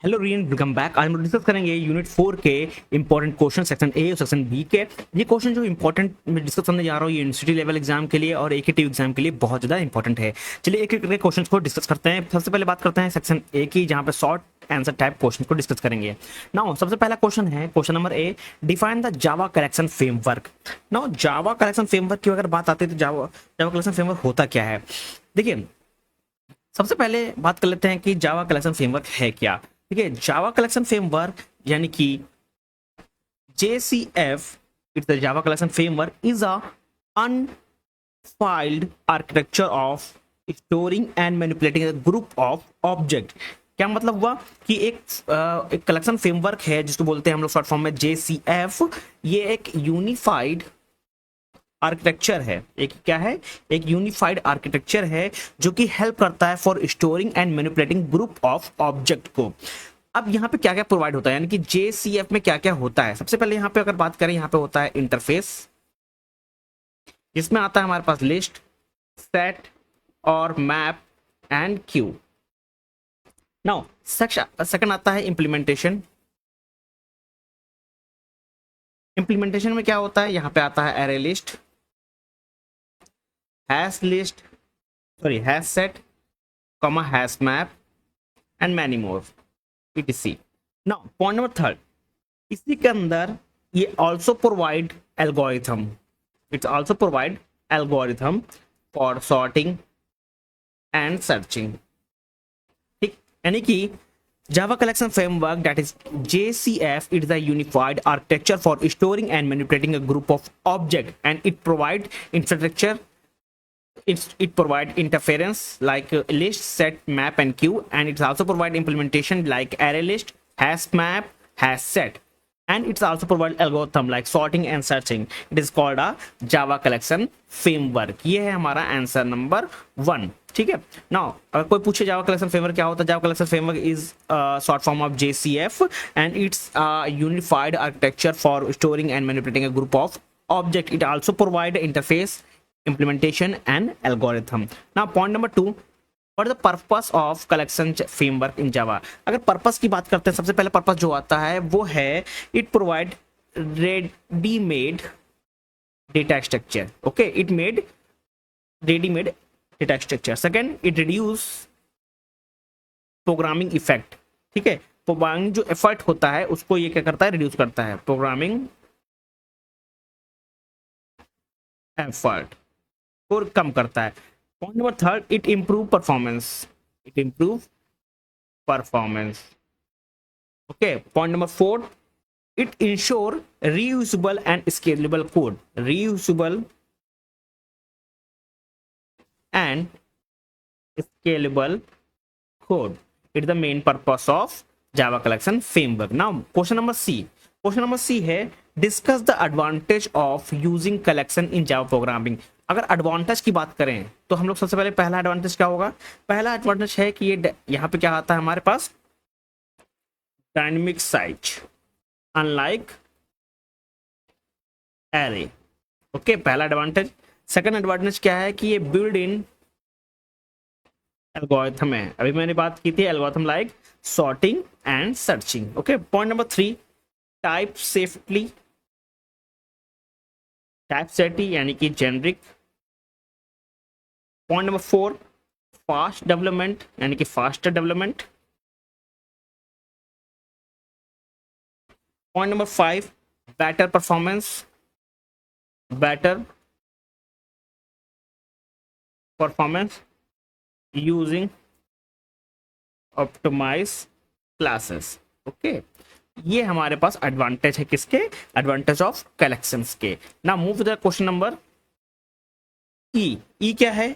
Hello rayon, welcome back. आज हम discuss करेंगे यूनिट 4 के इंपॉर्टेंट क्वेश्चन सेक्शन ए और सेक्शन बी के। ये क्वेश्चन जो इंपॉर्टेंट मैं डिस्कस करने जा रहा हूँ ये यूनिवर्सिटी लेवल एग्जाम के लिए और एकेटीव एग्जाम के लिए बहुत ज़्यादा इंपॉर्टेंट है। चलिए एक एक करके क्वेश्चन को डिस्कस करते हैं। सबसे पहले बात करते हैं सेक्शन ए की, जहाँ पे शॉर्ट आंसर टाइप क्वेश्चन को डिस्कस करेंगे। नाउ सबसे पहला क्वेश्चन है question number A, define the Java collection framework. Now Java collection framework की अगर बात आती है तो जावा कलेक्शन फ्रेमवर्क होता क्या है। देखिए, सबसे पहले बात कर लेते हैं कि जावा कलेक्शन फ्रेमवर्क है क्या। ठीक है, जावा कलेक्शन फ्रेमवर्क यानी कि JCF, it's the Java collection framework is a unified architecture of storing and manipulating a group of object. क्या मतलब हुआ कि एक कलेक्शन फ्रेमवर्क है जिसको बोलते हैं हम लोग शॉर्ट फॉर्म में JCF। ये एक यूनिफाइड आर्किटेक्चर है। एक क्या है, एक यूनिफाइड आर्किटेक्चर है जो कि हेल्प करता है for storing and manipulating group of object को। अब यहाँ पे क्या क्या प्रोवाइड होता है, यानी कि JCF में क्या क्या होता है। सबसे पहले यहाँ पे अगर बात करें, यहाँ पे होता है इंटरफेस, जिसमें आता है हमारे पास लिस्ट, सेट और map and Q. Now second आता है इम्प्लीमेंटेशन। इम्प्लीमेंटेशन में क्या होता है, यहाँ पे आता है array list, hash set, comma hash map and many more etc. Now point number third, इसी के अंदर ये also provide algorithm, it's also provide algorithm for sorting and searching. ठीक, यानी कि Java collection framework, that is JCF, it is a unified architecture for storing and manipulating a group of objects, and it provide infrastructure. It provide interference like list, set, map, and queue, and it also provide implementation like array list, hash map, hash set, and it's also provide algorithm like sorting and searching. It is called a Java collection framework. ये है हमारा answer number 1। ठीक है, now अगर कोई पूछे जावा collection framework क्या होता है, जावा collection framework is short form of JCF and it's unified architecture for storing and manipulating a group of object. It also provide interface, implementation and algorithm. Now point number 2, what is the purpose of collection framework in Java। अगर purpose की बात करते हैं, सबसे पहले purpose जो आता है वो है it provide readymade data structure. Okay, it made readymade data structure. Second, it reduce programming effect. ठीक है, प्रोग्रामिंग जो एफर्ट होता है उसको ये क्या करता है, रिड्यूस करता है, प्रोग्रामिंग एफर्ट और कम करता है। Point number third, it improve performance, it improve performance. Okay, point number four, it ensure reusable and scalable code, reusable and scalable code. It is the main purpose of Java collection framework. Now question number C, question number C है discuss the advantage of using collection in Java programming। अगर advantage की बात करें तो हम लोग सबसे पहले पहला एडवांटेज क्या होगा, पहला एडवांटेज है कि ये यहाँ पे क्या आता है हमारे पास, dynamic size unlike array. Okay, पहला एडवांटेज। सेकंड एडवांटेज क्या है कि ये बिल्ड इन एल्गोरिथम है, अभी मैंने बात की थी algorithm like sorting and searching. Okay, point number 3, type safety, type safety यानी कि generic. Point number 4, fast development यानी कि faster development. Point number 5, better performance, better performance using optimize classes. Okay, ये हमारे पास एडवांटेज है किसके, एडवांटेज ऑफ कलेक्शंस के। ना move the question number E. E क्या है,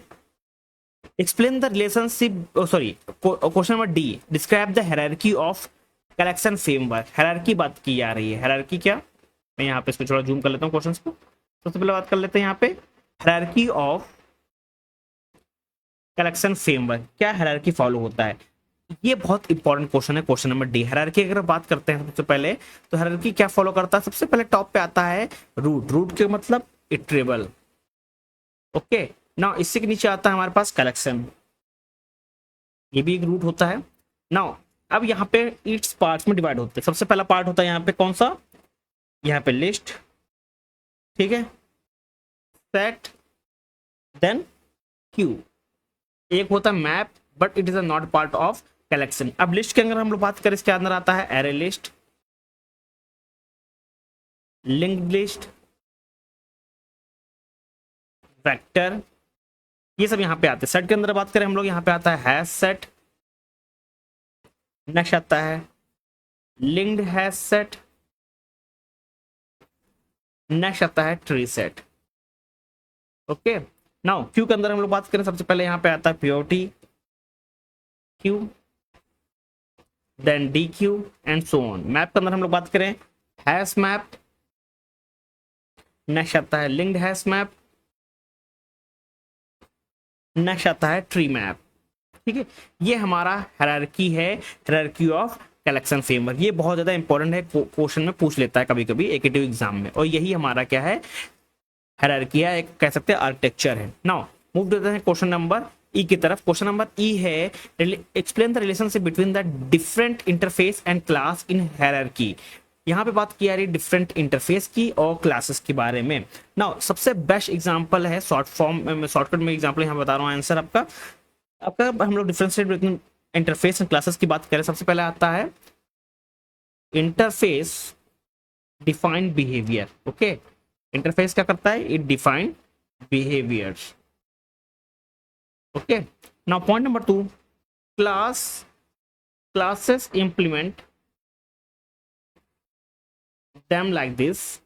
explain the relationship, sorry question number D, describe the hierarchy of collection framework. Hierarchy बात की जा रही है, हायरार्की क्या, मैं यहाँ पे इसको थोड़ा जूम कर लेता हूँ क्वेश्चंस को। सबसे पहले बात कर लेते हैं यहाँ पे हायरार्की ऑफ कलेक्शन फ्रेमवर्क, क्या हायरार्की फॉलो होता है। ये बहुत इंपॉर्टेंट क्वेश्चन है, क्वेश्चन नंबर डी। हायरार्की अगर बात करते हैं सबसे पहले तो हायरार्की क्या फॉलो करता है, सबसे पहले टॉप पे आता है रूट, रूट के मतलब इटरेबल। ओके, नाउ इससे के नीचे आता है हमारे पास कलेक्शन, ये भी एक रूट होता है। नाउ अब यहाँ पे इट्स पार्ट्स में डिवाइड होते हैं। सबसे पहला पार्ट होता है यहाँ पे कौन सा, यहाँ पे लिस्ट, ठीक है, सेट, देन क्यू। एक होता है map, but it is not part of collection. अब लिस्ट के अंदर हम लोग बात करें, इसके अंदर आता है array list, linked list, vector, ये सब यहाँ पे आते हैं। सेट के अंदर बात करें हम लोग, यहाँ पे आता है हैश सेट, नेक्स्ट आता है लिंक्ड हैश सेट, नेक्स्ट आता है tree set. Okay, now Q के अंदर हम लोग बात करें, सबसे पहले यहाँ पे आता है POT Q, then D Q and so on. Map के अंदर हम लोग बात करें हैश मैप, नेक्स्ट आता है लिंक्ड हैश मैप, नेक्स्ट आता है ट्री मैप। ठीक है, ये हमारा हायरार्की है, हायरार्की ऑफ कलेक्शन फ्रेमवर्क। ये बहुत ज्यादा इंपॉर्टेंट है, क्वेश्चन में पूछ लेता है कभी कभी एकेटिव एग्जाम में, और यही हमारा क्या है, हायरार्की है, एक कह सकते हैं आर्किटेक्चर है। नाउ मूव देते हैं क्वेश्चन नंबर ई की तरफ। क्वेश्चन नंबर ई है, explain the relationship between the different interface and class in hierarchy. यहाँ पे बात की जा रही है डिफरेंट इंटरफेस की और क्लासेस के बारे में। नाउ सबसे बेस्ट एग्जांपल है, शॉर्ट फॉर्म में, शॉर्टकट में एग्जांपल यहाँ बता रहा हूँ आंसर आपका। हम लोग differentiate between interface and classes की बात करें, सबसे पहले आता है interface defined behaviour. Okay, interface क्या करता है, it defined behaviours. Okay, now point number 2, classes implement them like this: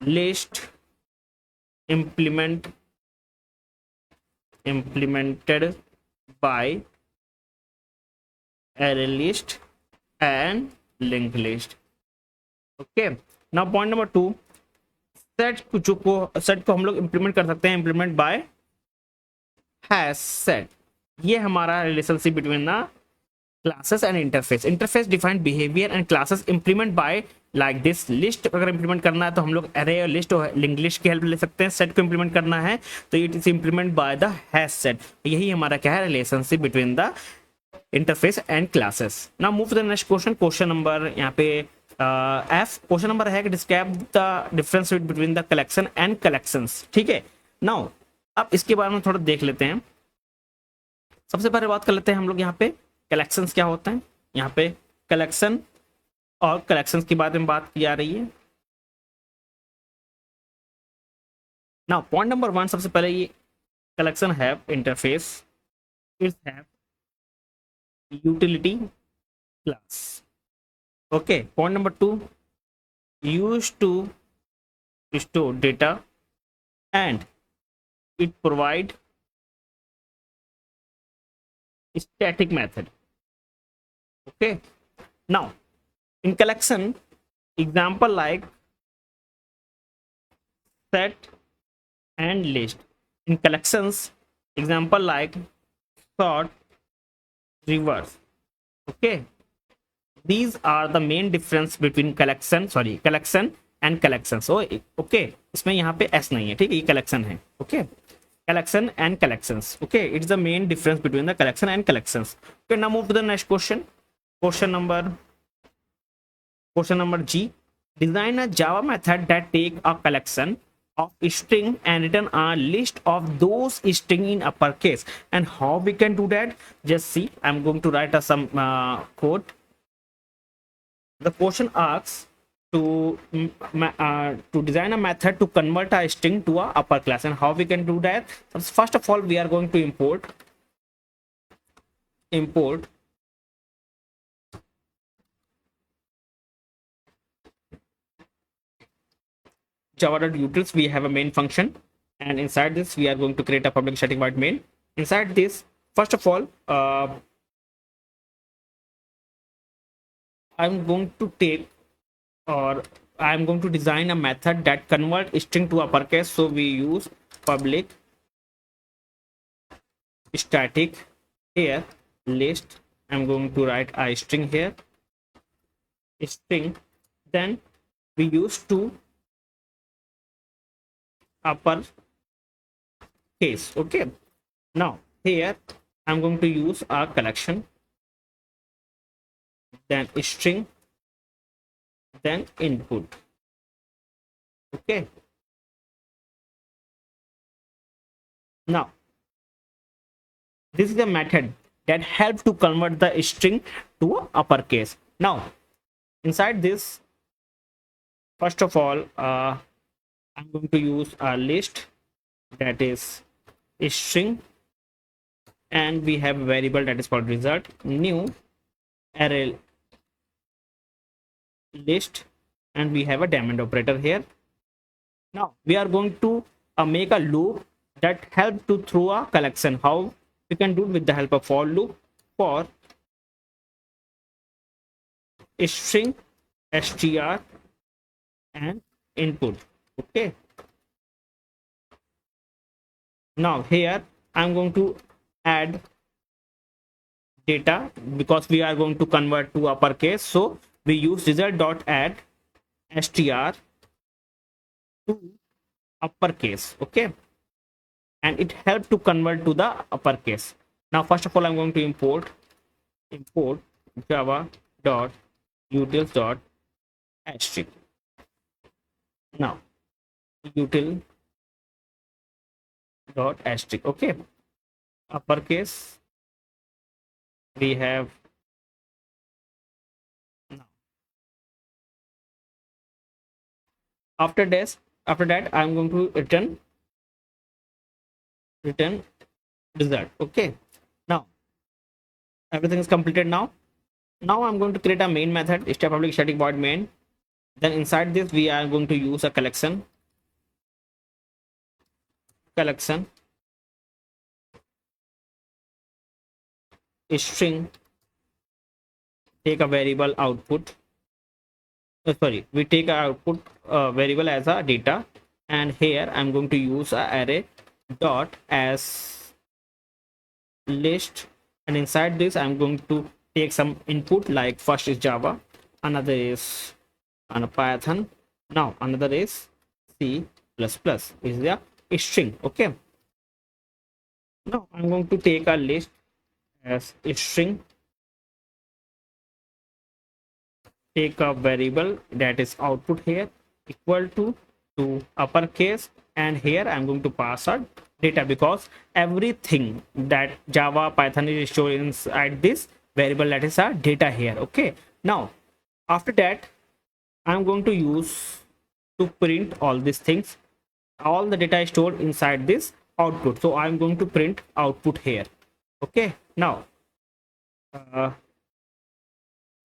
list implemented by array list and linked list. Okay, now point number 2, set को हम लोग इंप्लीमेंट कर सकते हैं, implement bye hash set. ये हमारा relationship between the classes and interface. Interface defined behaviour and classes implement by like this. List अगर implement करना है तो हम लोग एरे और लिस्ट और लिंक लिस्ट की हेल्प ले सकते हैं। सेट को इंप्लीमेंट करना है तो it is implement by the hash set. यही हमारा क्या है, relationship between the interface and classes. Now move to the next question. Question number यहाँ पे एफ, क्वेश्चन नंबर है कि describe the difference between the collection and collections. ठीक है, नाउ अब इसके बारे में थोड़ा देख लेते हैं। सबसे पहले बात कर लेते हैं हम लोग यहाँ पे कलेक्शंस क्या होते हैं। यहाँ पे कलेक्शन और कलेक्शंस के बारे में बात की जा रही है। नाउ पॉइंट नंबर 1, सबसे पहले ये collection have interface, it's have utility class. Okay, point number 2, used to store data and it provide static method. Okay, now in collection, example like set and list. In collections, example like sort, reverse. Okay, these are the main difference between collection and collections. So okay, इसमें यहाँ पे s नहीं है, ठीक है, ये collection है। Okay, collection and collections. Okay, it's the main difference between the collection and collections. Okay, now move to the next question. Question number G. Design a Java method that take a collection of string and return a list of those string in uppercase. And how we can do that? Just see, I'm going to write some code. The question asks to design a method to convert a string to a upper class, and how we can do that? First of all, we are going to import java.utils. We have a main function, and inside this we are going to create a public static void main. Inside this, first of all, I'm going to take, or I'm going to design a method that convert string to uppercase. So we use public static here list. I'm going to write a string here, string, then we use to upper case. Okay, now Here I'm going to use a collection, then string, then input. Okay, now this is the method that helps to convert the string to a uppercase. Now inside this, first of all, I'm going to use a list, that is string, and we have a variable that is called result, new array list, and we have a diamond operator here. Now we are going to make a loop that helps to throw a collection. How we can do it? With the help of for loop, for string str and input. Okay, now here I'm going to add data because we are going to convert to uppercase, so we use result dot add str to uppercase. Okay, and it helped to convert to the uppercase. Now first of all, I'm going to import java dot utils dot asterisk. Now util dot asterisk. Okay, uppercase we have. Now after that I'm going to return result. Okay, now everything is completed. Now I'm going to create a main method, step public static void main. Then inside this we are going to use a collection string, take a variable output, sorry, we take a output variable as a data, and here I'm going to use a array dot as list, and inside this I'm going to take some input, like first is java, another is python, now another is c++, is the string. Okay, now I'm going to take a list as a string, take a variable that is output here equal to uppercase, and here I'm going to pass out data because everything that java python is stored inside this variable, that is our data here. Okay, now after that I'm going to use to print all these things. All the data is stored inside this output, so I'm going to print output here. Okay, now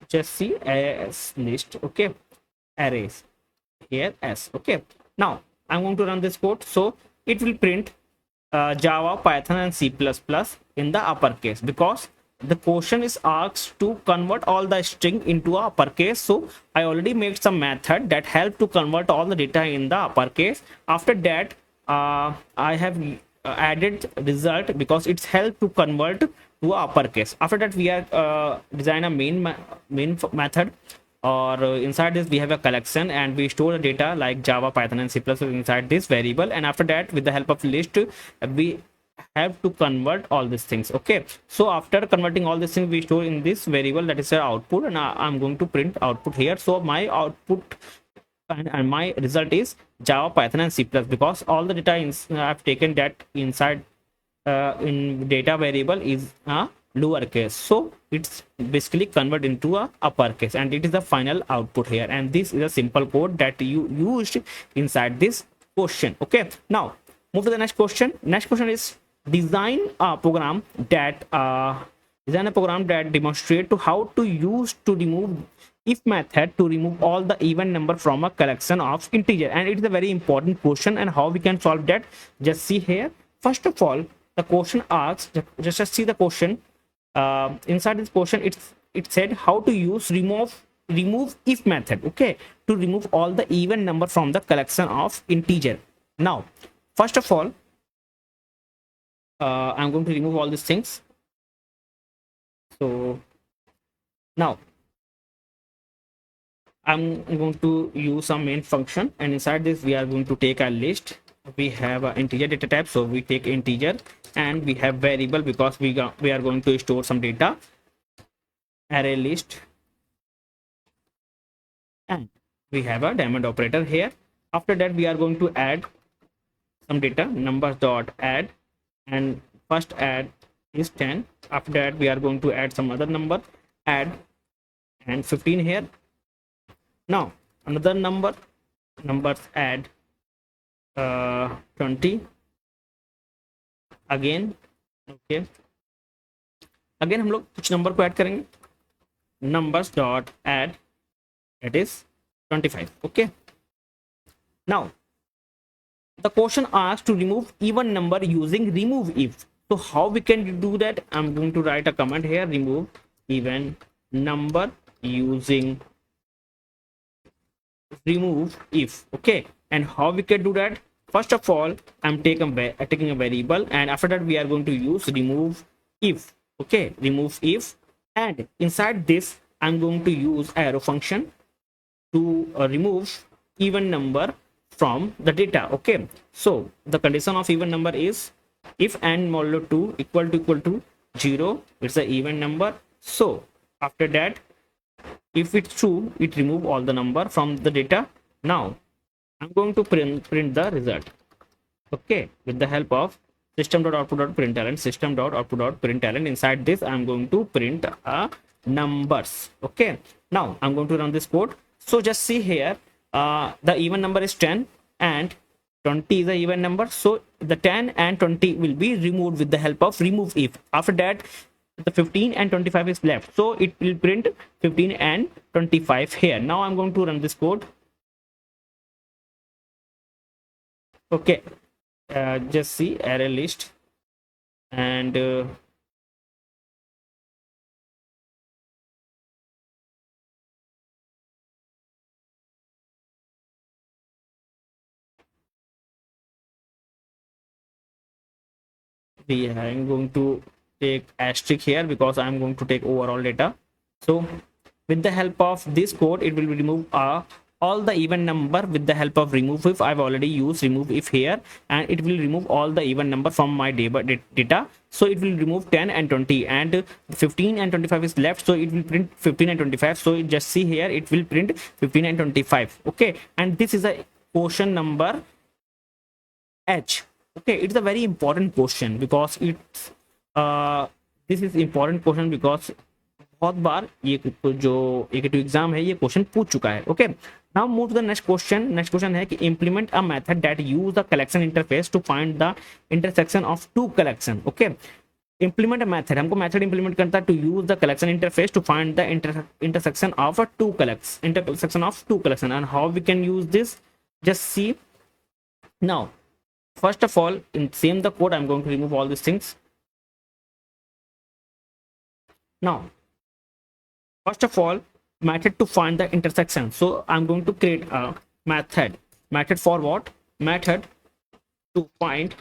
just see as list. Okay, arrays here s. Okay, now I'm going to run this code, so it will print java python and c++ in the uppercase, because the question is asked to convert all the string into a uppercase. So I already made some method that help to convert all the data in the uppercase. After that I have added result because it's help to convert to uppercase. After that we are design a main method, or inside this we have a collection, and we store the data like java python and c++ inside this variable, and after that with the help of list we have to convert all these things. Okay, so after converting all these things we store in this variable, that is our output, and I'm going to print output here. So my output and my result is java python and c++, because all the data I've taken that inside in data variable is lowercase, so it's basically convert into a uppercase, and it is the final output here. And this is a simple code that you used inside this question. Okay, now move to the next question. Next question is design a program that demonstrate to how to use to remove if method to remove all the even number from a collection of integer. And it is a very important question, and how we can solve that, just see here. First of all, the question asks, just see the question. Inside this question it said how to use remove if method, okay, to remove all the even number from the collection of integer. Now first of all I'm going to remove all these things. So now I'm going to use some main function, and inside this we are going to take a list we have an integer data type, so we take integer, and we have variable because we are going to store some data, array list, and we have a diamond operator here. After that we are going to add some data, numbers dot add, and first add is 10. After that we are going to add some other number, add, and 15 here. Now another numbers add 20 again. Okay again हम लोग कुछ number को add करेंगे, numbers dot add, that is 25. okay, now the question asks to remove even number using remove if. So how we can do that? I'm going to write a command here, remove even number using remove if. okay, and how we can do that? First of all, I'm taking a variable, and after that we are going to use remove if. okay, remove if, and inside this I'm going to use arrow function to remove even number from the data. okay, so the condition of even number is if n modulo 2 equal to 0, it's an even number. So after that, if it's true, it remove all the number from the data. Now I'm going to print the result, okay, with the help of system.output.println, system.output.println. inside this I'm going to print numbers. okay, now I'm going to run this code. So just see here, the even number is 10 and 20 is a even number, so the 10 and 20 will be removed with the help of remove if. After that the 15 and 25 is left, so it will print 15 and 25 here. Now I'm going to run this code. okay, just see array list, and I'm going to take asterisk here because I'm going to take overall data. So with the help of this code, it will remove all the even number with the help of remove if. I've already used remove if here, and it will remove all the even number from my data. So it will remove 10 and 20, and 15 and 25 is left, so it will print 15 and 25. So just see here, it will print 15 and 25. okay, and this is a question number H. okay, it's a very important question because it's this is important question because बहुत बार ये जो एक exam है ये question पूछ चुका है. Okay, now move to the next question. Next question है कि implement a method that use the collection interface to find the intersection of two collection. Okay, implement a method, हमको मेथड इंप्लीमेंट करता है to use the collection interface to find the intersection of two collection. And how we can use this? Just see. Now first of all, in same the code, I'm going to remove all these things. Now first of all, method to find the intersection. So I'm going to create a method for what? Method to find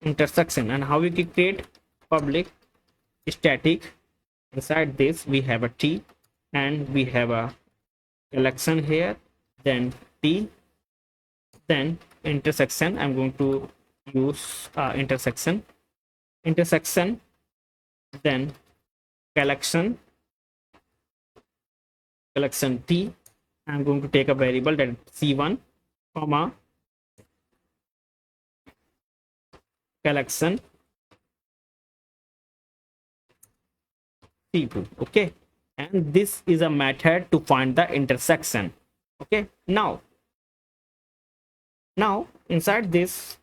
intersection. And how we can create? Public static. Inside this we have a t, and we have a collection here, then t, then intersection. I'm going to use intersection, then collection t. I'm going to take a variable that is c1 comma collection c2. okay, and this is a method to find the intersection. okay, now inside this,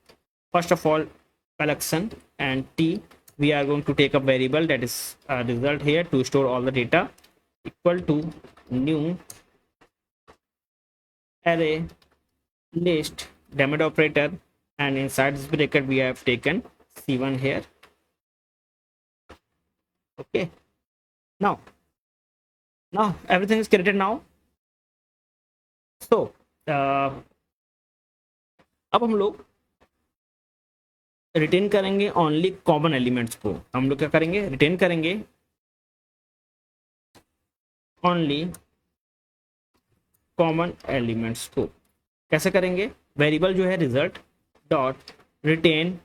first of all, collection and t, we are going to take a variable that is result here to store all the data, equal to new array list diamond operator, and inside this bracket we have taken c1 here. okay, now everything is created now. So अब हम लोग retain करेंगे only common elements को. हम लोग क्या करेंगे? Retain करेंगे ओनली कॉमन एलिमेंट्स को. कैसे करेंगे? वेरिएबल जो है रिजल्ट डॉट रिटेन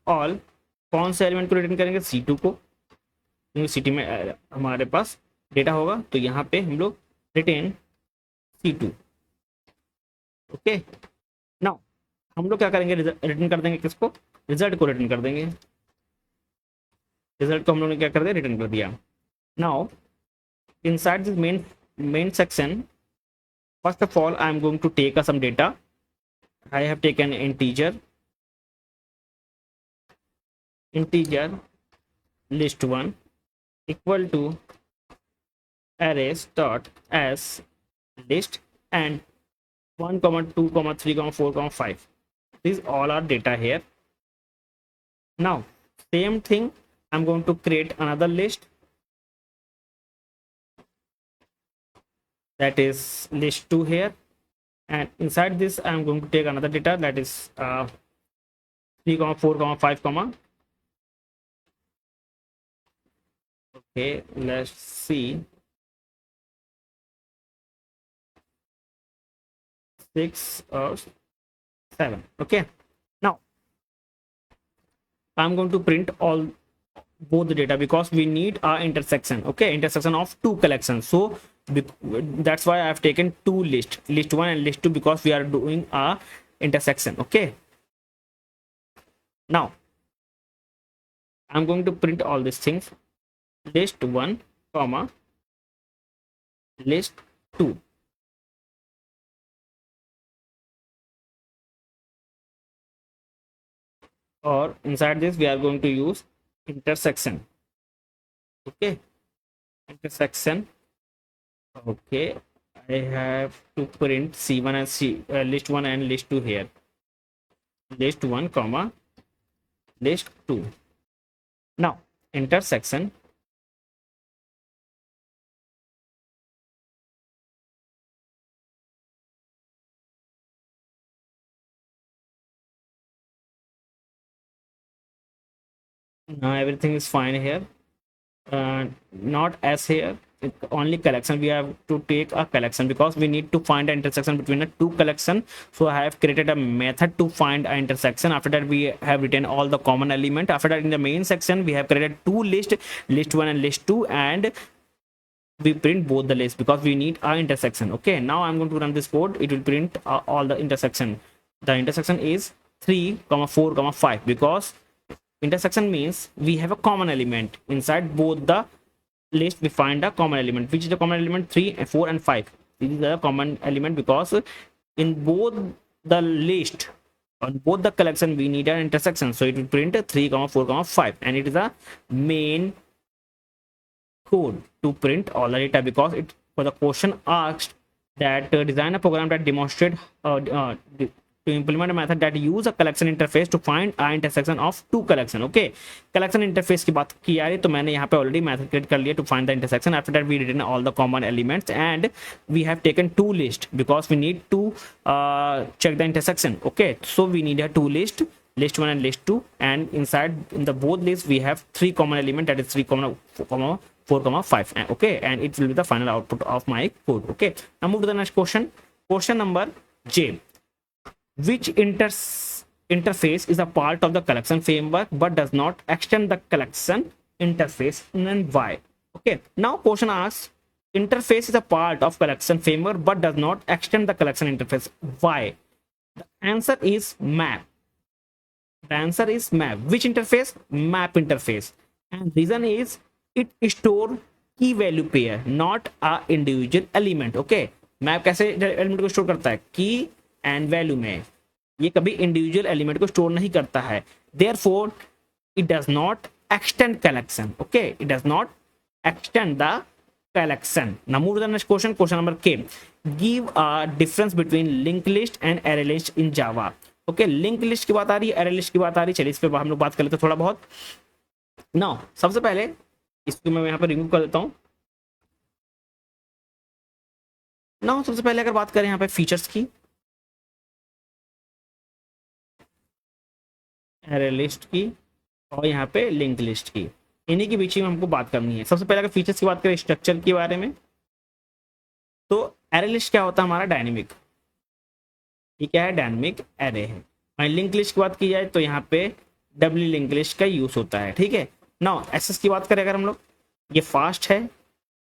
ऑल, कौन से एलिमेंट को रिटर्न करेंगे, C2 को, क्योंकि सिटी में हमारे पास डेटा होगा, तो यहाँ पे हम लोग रिटेन C2। ओके, नाउ हम लोग क्या करेंगे, रिटर्न कर देंगे किसको, रिजल्ट को रिटर्न कर देंगे। रिजल्ट को हम लोग ने क्या कर दिया, रिटर्न कर दिया। Now inside this main section, first of all I am going to take some data. I have taken integer list1 equal to arrays dot as list and 1 2 3 4 5. These all are data here. Now same thing, I'm going to create another list, that is list2 here, and inside this I'm going to take another data, that is 3 4 5 okay, let's see, 6 or 7. Okay, now I'm going to print all both the data because we need our intersection. Okay, intersection of two collections, so that's why I've taken two lists, list1 and list2, because we are doing a intersection. Okay, now I'm going to print all these things, list1 comma list2, or inside this we are going to use intersection. Okay, intersection. Okay, I have to print C1 and list1 and list2 here, list1 comma list2. Now intersection, now everything is fine here, not as here, only collection. We have to take a collection because we need to find an intersection between the two collection. So I have created a method to find an intersection. After that we have written all the common element. After that in the main section we have created two lists, list1 and list2, and we print both the lists because we need our intersection. Okay, now I'm going to run this code. It will print all the intersection. The intersection is 3 4 5 because intersection means we have a common element inside both the list. We find a common element, which is the common element 3 4 and 5. This is the common element because in both the list, on both the collection, we need an intersection. So it will print 3 4 5, and it is a main code to print all the data because it for the question asked that design a program that demonstrate to implement a method that use a collection interface to find a intersection of two collection. Okay, collection interface की बात की आ रही, तो मैंने यहाँ पे already method create कर लिया to find the intersection. After that we written all the common elements and we have taken two list because we need to check the intersection. Okay, so we need a two list, list1 and list2, and inside in the both lists we have three common element, that is 3 4 5. Okay, and it will be the final output of my code. Okay, now move to the next question. Question number J. Which interface is a part of the collection framework but does not extend the collection interface, and why? Okay, now question asks, interface is a part of collection framework but does not extend the collection interface, why? The answer is map. The answer is map. Which interface? Map interface. And reason is it store key value pair, not a individual element. Okay, map कैसे element को store करता है, की and value में, ये कभी individual element को store नहीं करता है. Therefore it does not extend collection. Okay, it does not extend the collection. Now move to the next question. Question number K. Give a difference between linked list and array list in Java. Okay, linked list की बात आ रही है, array list की बात आ रही है. चलिए इस पे हम लोग बात कर लेते हैं थोड़ा बहुत. Now सबसे पहले इसको मैं यहाँ पे रिमूव कर देता हूँ. Now सबसे पहले अगर बात करें यहाँ पे फीचर्स की, array list की और यहाँ पे लिंक लिस्ट की, इन्हीं के बीच में हमको बात करनी है. सबसे पहले अगर फीचर्स की बात करें स्ट्रक्चर के बारे में, तो एरे लिस्ट क्या होता है हमारा, डायनेमिक. ये क्या है, डायनेमिक एरे है। वहीं लिंक लिस्ट की बात की जाए तो यहाँ पे डब्ल्यू लिंक लिस्ट का यूज होता है, ठीक है। नाउ एसएस की बात करें अगर हम लोग, ये फास्ट है।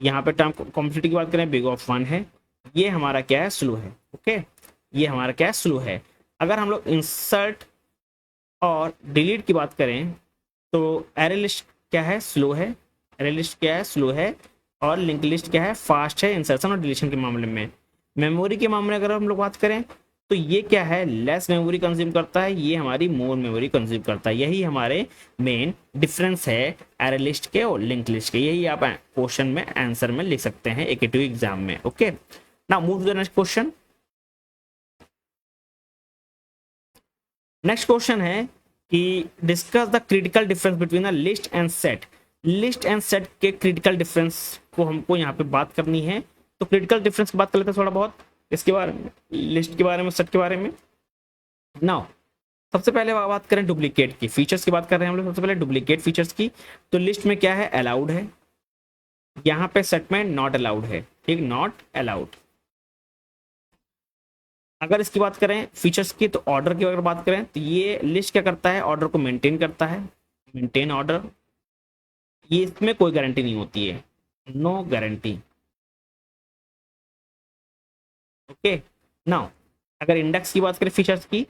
यहाँ पे टर्म कॉम्प्लेक्सिटी की बात करें, बिग ऑफ 1 है। ये हमारा क्या है, स्लो है, ओके। ये हमारा क्या है, स्लो है। अगर हम लोग इंसर्ट और डिलीट की बात करें तो एरे लिस्ट क्या है, स्लो है। एरे लिस्ट क्या है, स्लो है। और लिंक लिस्ट क्या है, फास्ट है इंसर्शन और डिलीशन के मामले में। मेमोरी के मामले अगर हम लोग बात करें तो ये क्या है, लेस मेमोरी कंज्यूम करता है, ये हमारी मोर मेमोरी कंज्यूम करता है। यही हमारे मेन डिफरेंस है एरे लिस्ट के और लिंक लिस्ट के। यही आप क्वेश्चन में आंसर में लिख सकते हैं AKTV एग्जाम में, okay. Now move to the next question. Next question है कि discuss the critical difference between a list and set. List and set के क्रिटिकल डिफरेंस को हमको यहाँ पे बात करनी है। तो क्रिटिकल डिफरेंस की बात कर लेते हैं थोड़ा बहुत इसके बारे में, लिस्ट के बारे में, सेट के बारे में। नाउ सबसे पहले बात करें डुप्लीकेट की, फीचर्स की बात कर रहे हैं हम लोग। सबसे पहले डुप्लीकेट फीचर्स की, तो लिस्ट में क्या है, अलाउड है। यहाँ पे सेट में नॉट अलाउड है, ठीक, नॉट अलाउड। अगर इसकी बात करें फीचर्स की, तो ऑर्डर की अगर बात करें तो ये लिस्ट क्या करता है, ऑर्डर को मेंटेन करता है, मेंटेन ऑर्डर। ये इसमें कोई गारंटी नहीं होती है, नो गारंटी, ओके। नाउ अगर इंडेक्स की बात करें फीचर्स की,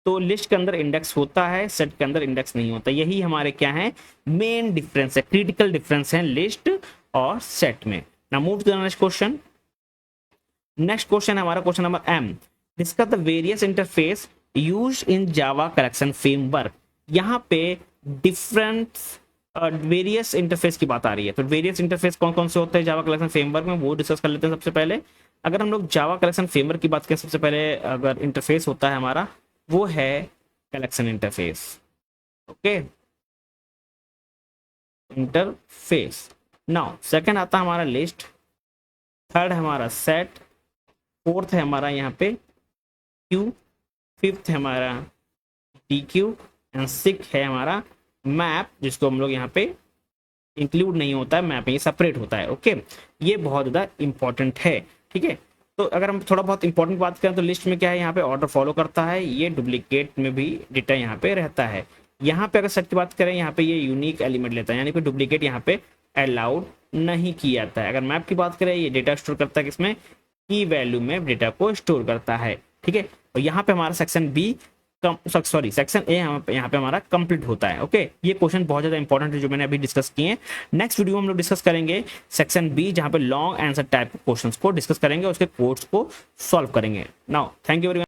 तो लिस्ट के अंदर इंडेक्स होता है, सेट के अंदर इंडेक्स नहीं होता। यही हमारे क्या है, मेन डिफरेंस है, क्रिटिकल डिफरेंस है लिस्ट और सेट में। Now move to the next question. Next question है हमारा question number M। Discuss the various interface used in Java collection framework. यहाँ पे डिफरेंट वेरियस इंटरफेस की बात आ रही है। तो वेरियस इंटरफेस कौन कौन से होते हैं जावा कलेक्शन फ्रेमवर्क में, वो डिस्कस कर लेते हैं सबसे पहले। अगर हम लोग जावा कलेक्शन फ्रेमवर्क की बात करें, सबसे पहले अगर इंटरफेस होता है हमारा, वो है collection interface, okay, interface. Now second आता है हमारा लिस्ट, थर्ड है हमारा सेट, फोर्थ है हमारा यहाँ पे क्यू, फिफ्थ है हमारा DQ एंड सिक्स है हमारा मैप, जिसको हम लोग यहाँ पे इंक्लूड नहीं होता है, मैप ये सेपरेट होता है, ओके। ये बहुत ज़्यादा इंपॉर्टेंट है, ठीक है। तो अगर हम थोड़ा बहुत इंपॉर्टेंट बात करें तो लिस्ट में क्या है, यहाँ पे ऑर्डर फॉलो करता है, ये डुप्लीकेट में भी डेटा यहाँ पे रहता है। यहाँ पे अगर सेट की बात करें, यहाँ पे ये यूनिक एलिमेंट लेता है, यानी कि डुप्लीकेट यहाँ पे अलाउड नहीं किया जाता है। अगर मैप की बात करें, ये डेटा स्टोर करता है किसमें, की वैल्यू में डेटा को स्टोर करता है, ठीक है। और यहाँ पे हमारा section B sorry section A यहाँ पे हमारा कंप्लीट होता है, ओके। ये क्वेश्चन बहुत ज्यादा इंपॉर्टेंट है जो मैंने अभी डिस्कस किए हैं। नेक्स्ट वीडियो में हम लोग डिस्कस करेंगे सेक्शन बी, जहाँ पे लॉन्ग आंसर टाइप क्वेश्चंस को डिस्कस करेंगे, उसके कोड्स को सॉल्व करेंगे। Now thank you very much.